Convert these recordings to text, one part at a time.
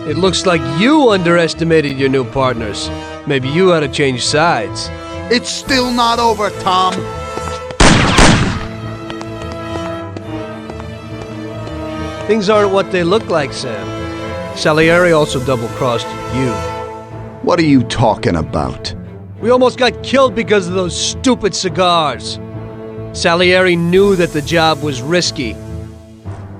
It looks like you underestimated your new partners. Maybe you ought to change sides. It's still not over, Tom. Things aren't what they look like, Sam. Salieri also double-crossed you. What are you talking about? We almost got killed because of those stupid cigars. Salieri knew that the job was risky.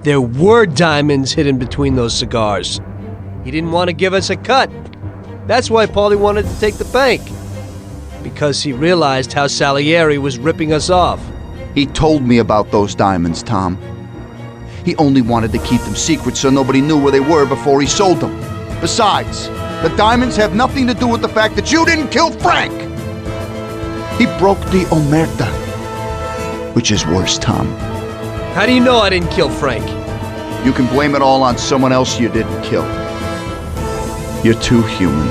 There were diamonds hidden between those cigars. He didn't want to give us a cut. That's why Paulie wanted to take the bank. Because he realized how Salieri was ripping us off. He told me about those diamonds, Tom. He only wanted to keep them secret so nobody knew where they were before he sold them. Besides, the diamonds have nothing to do with the fact that you didn't kill Frank! He broke the omerta. Which is worse, Tom. How do you know I didn't kill Frank? You can blame it all on someone else you didn't kill. You're too human.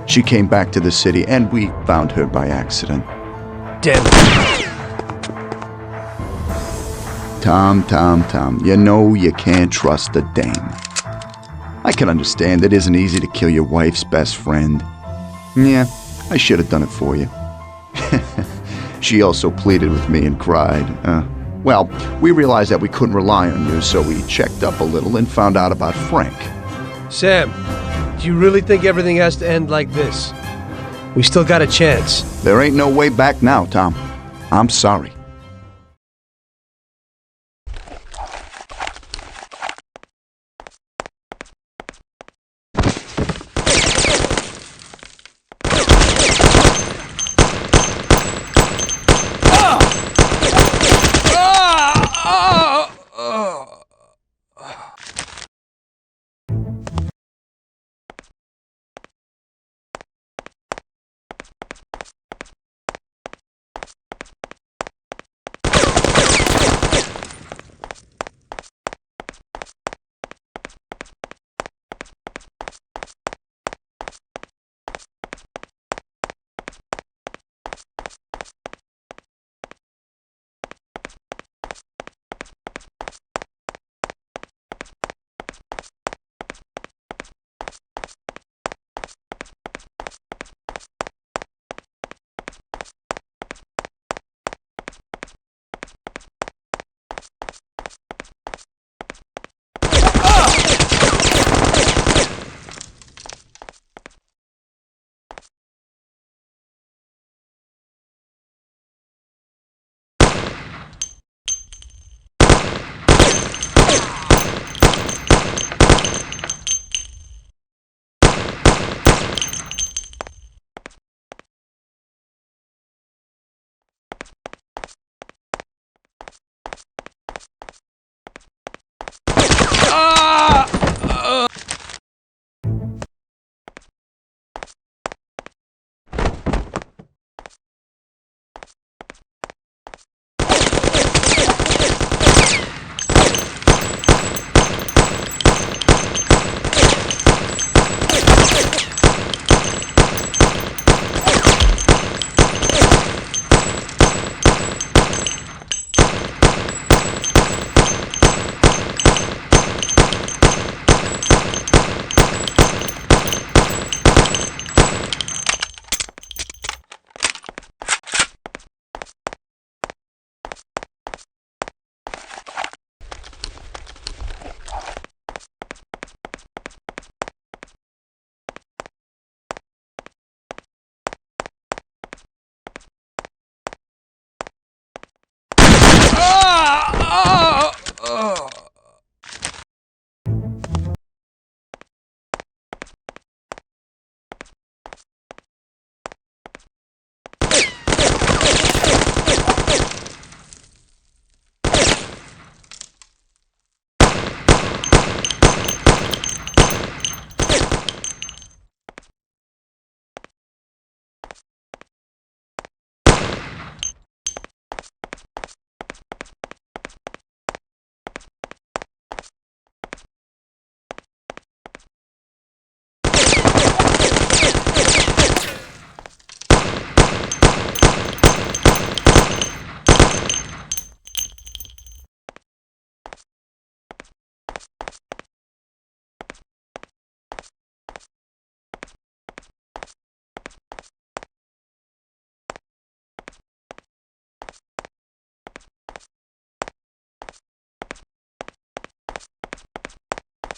She came back to the city, and we found her by accident. Damn it. Tom, you know you can't trust a dame. I can understand it isn't easy to kill your wife's best friend. Yeah, I should have done it for you. She also pleaded with me and cried. Well, we realized that we couldn't rely on you, so we checked up a little and found out about Frank. Sam, do you really think everything has to end like this? We still got a chance. There ain't no way back now, Tom. I'm sorry.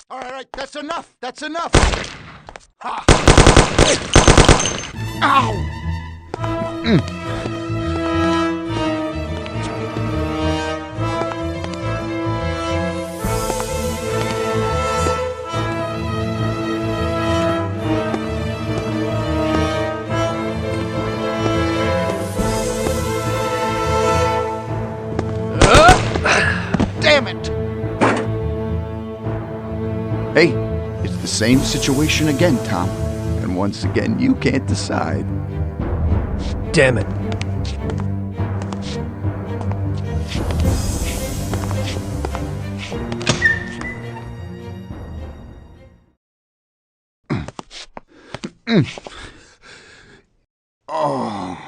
All right, that's enough. That's enough. Ha. Ow! Damn it! Hey, it's the same situation again, Tom. And once again, you can't decide. Damn it. Oh.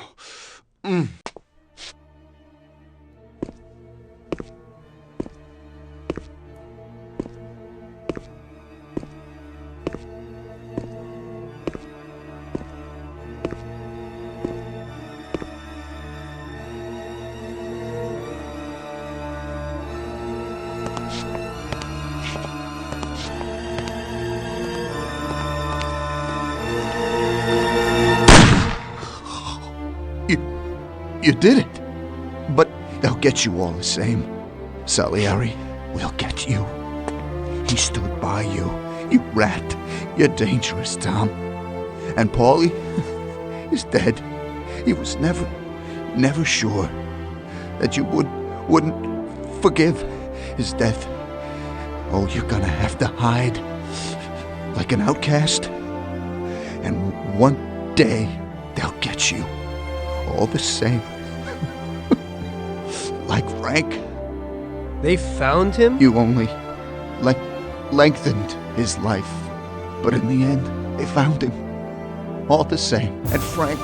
You did it. But they'll get you all the same. Salieri will get you. He stood by you. You rat. You're dangerous, Tom. And Paulie is dead. He was never sure that you wouldn't forgive his death. Oh, you're gonna have to hide like an outcast. And one day they'll get you. All the same. Like Frank. They found him? You only lengthened his life. But in the end, they found him. All the same. And Frank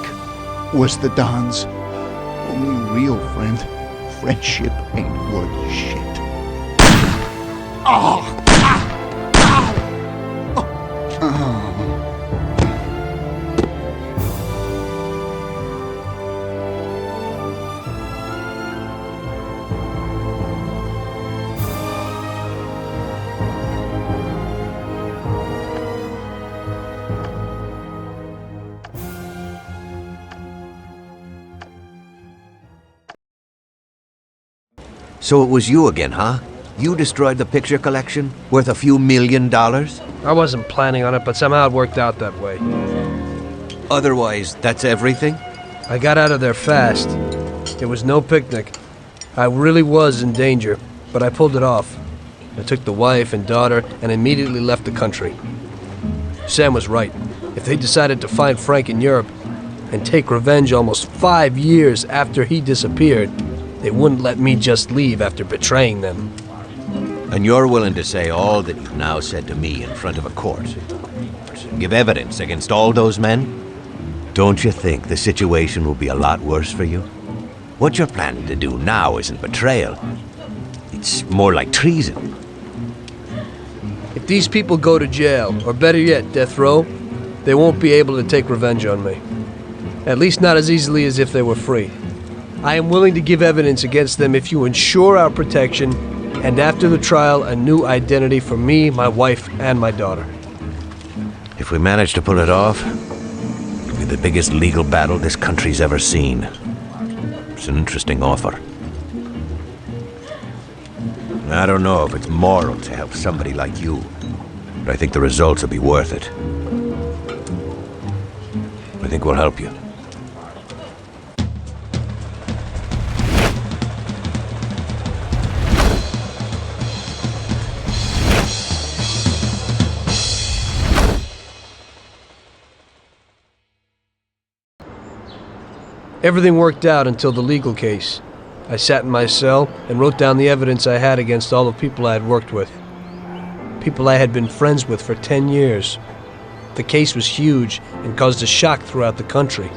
was the Don's only real friend. Friendship ain't worth shit. Oh! So it was you again, huh? You destroyed the picture collection, worth a few $1 million? I wasn't planning on it, but somehow it worked out that way. Otherwise, that's everything? I got out of there fast. It was no picnic. I really was in danger, but I pulled it off. I took the wife and daughter and immediately left the country. Sam was right. If they decided to find Frank in Europe and take revenge almost 5 years after he disappeared, they wouldn't let me just leave after betraying them. And you're willing to say all that you've now said to me in front of a court? Give evidence against all those men? Don't you think the situation will be a lot worse for you? What you're planning to do now isn't betrayal. It's more like treason. If these people go to jail, or better yet, death row, they won't be able to take revenge on me. At least not as easily as if they were free. I am willing to give evidence against them if you ensure our protection, and after the trial, a new identity for me, my wife, and my daughter. If we manage to pull it off, it'll be the biggest legal battle this country's ever seen. It's an interesting offer. I don't know if it's moral to help somebody like you, but I think the results will be worth it. I think we'll help you. Everything worked out until the legal case. I sat in my cell and wrote down the evidence I had against all the people I had worked with. People I had been friends with for 10 years. The case was huge and caused a shock throughout the country.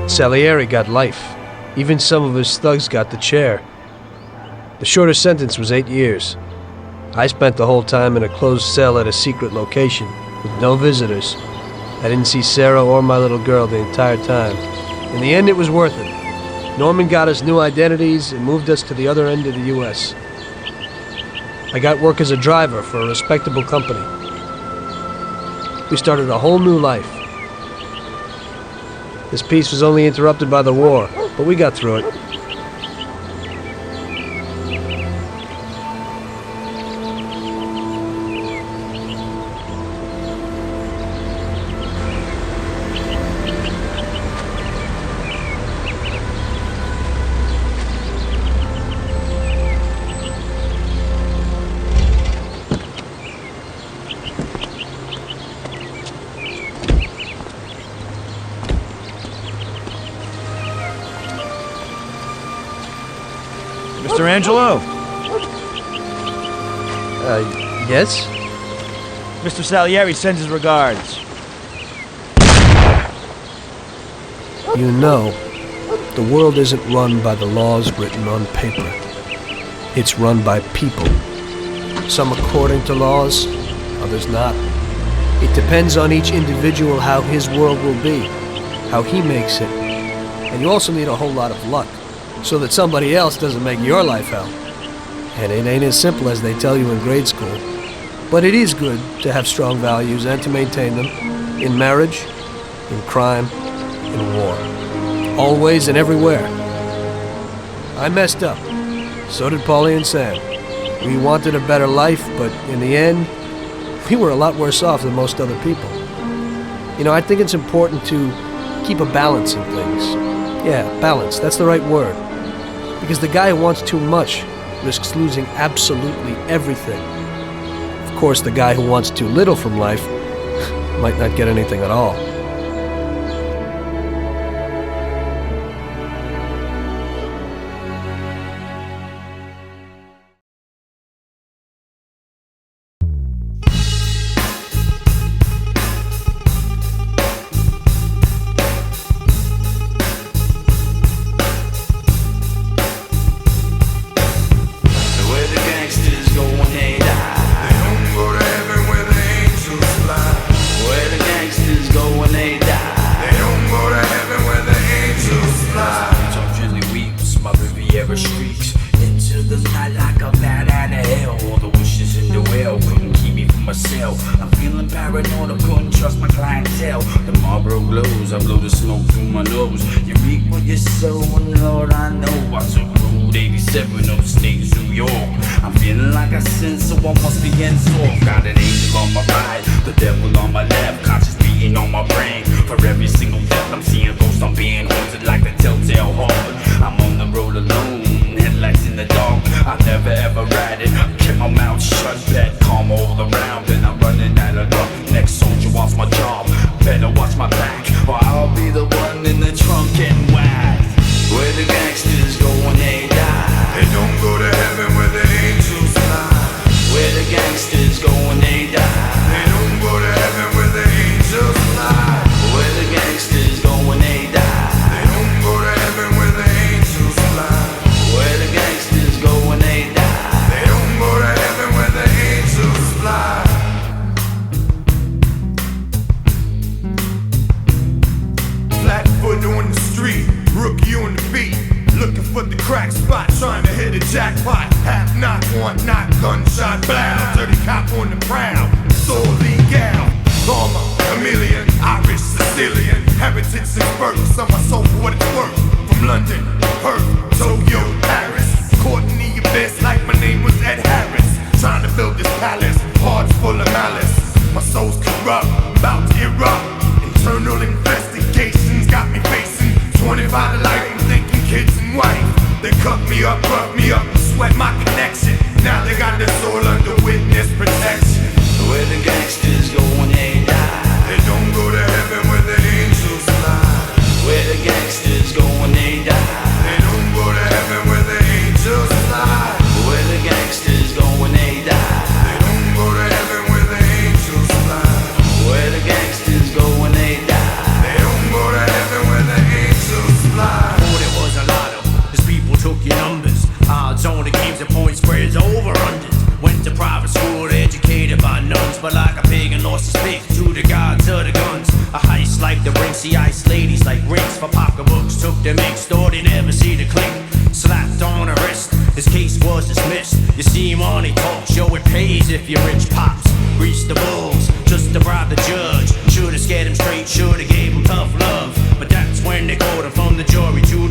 Salieri got life. Even some of his thugs got the chair. The shortest sentence was 8 years. I spent the whole time in a closed cell at a secret location, with no visitors. I didn't see Sarah or my little girl the entire time. In the end, it was worth it. Norman got us new identities and moved us to the other end of the U.S. I got work as a driver for a respectable company. We started a whole new life. This peace was only interrupted by the war, but we got through it. Mr. Angelo! Yes? Mr. Salieri sends his regards. You know, the world isn't run by the laws written on paper. It's run by people. Some according to laws, others not. It depends on each individual how his world will be, how he makes it. And you also need a whole lot of luck, so that somebody else doesn't make your life hell. And it ain't as simple as they tell you in grade school. But it is good to have strong values and to maintain them in marriage, in crime, in war. Always and everywhere. I messed up. So did Paulie and Sam. We wanted a better life, but in the end, we were a lot worse off than most other people. You know, I think it's important to keep a balance in things. Yeah, balance, that's the right word. Because the guy who wants too much risks losing absolutely everything. Of course, the guy who wants too little from life might not get anything at all. I'm feeling paranoid, I couldn't trust my clientele. The Marlboro glows, I blow the smoke through my nose. You reap what you sow, and Lord, I know I took Route 87 upstate New York. I'm feeling like I sin, so I must be henceforth. Got an angel on my right, the devil on my left, conscious beating on my brain. For every single death I'm seeing ghosts, I'm being haunted like the telltale heart. I'm on the road alone, headlights in the dark. I never ever ride it, kept my mouth shut, bad calm all around. And I'm running out of luck, next soldier wants my job. Better watch my back, or I'll be the one in the trunk and whack. Where the gangsters go when they die, they don't go to heaven where the angels fly. Where the gangsters go when they die, they don't go to heaven where the angels fly. Where the gangsters go when they die, they don't go to heaven where the angels fly. Where the gangsters go when they die, they don't go to heaven where the angels fly. Flatfoot on the street, rookie on the beat, looking for the crack spot, trying to hit a jackpot. Half knock, one knock, gunshot, blow. Dirty cop on the prowl, it's all legal. Llama, chameleon, Irish, Sicilian, heritage and births on my soul for what it's worth. From London, Perth, Tokyo, Paris, caught in the abyss like my name was Ed Harris. Trying to build this palace, hearts full of malice. My soul's corrupt, about to erupt. Internal investigations got me facing 25 to life, I'm thinking kids and wife. They cut me up, rough me up, sweat my connection. Now they got this all under witness protection. Where the gangsters go when they die, they don't go to heaven where the angels fly. Where the gangsters go when they die, they don't go to heaven where the angels fly. Where the gangsters go when they die, they don't go to heaven where the angels fly. Where the gangsters go when they die, they don't go to heaven where the angels fly. Thought it was a lotto, as people took your numbers. Odds on the games and point spreads over unders. Went to private school, educated by nuns, but like a pig and lost his faith to the gods of the guns. A heist like the Rinksy ice ladies like rings for pocketbooks. Took the mix, thought they never see the clink. Slapped on the wrist, His case was dismissed. You see him on a talk show, it pays if you're rich pops. Grease the bulls just to bribe the judge. Should've scared him straight, should've gave him tough love. But that's when they called him from the jury to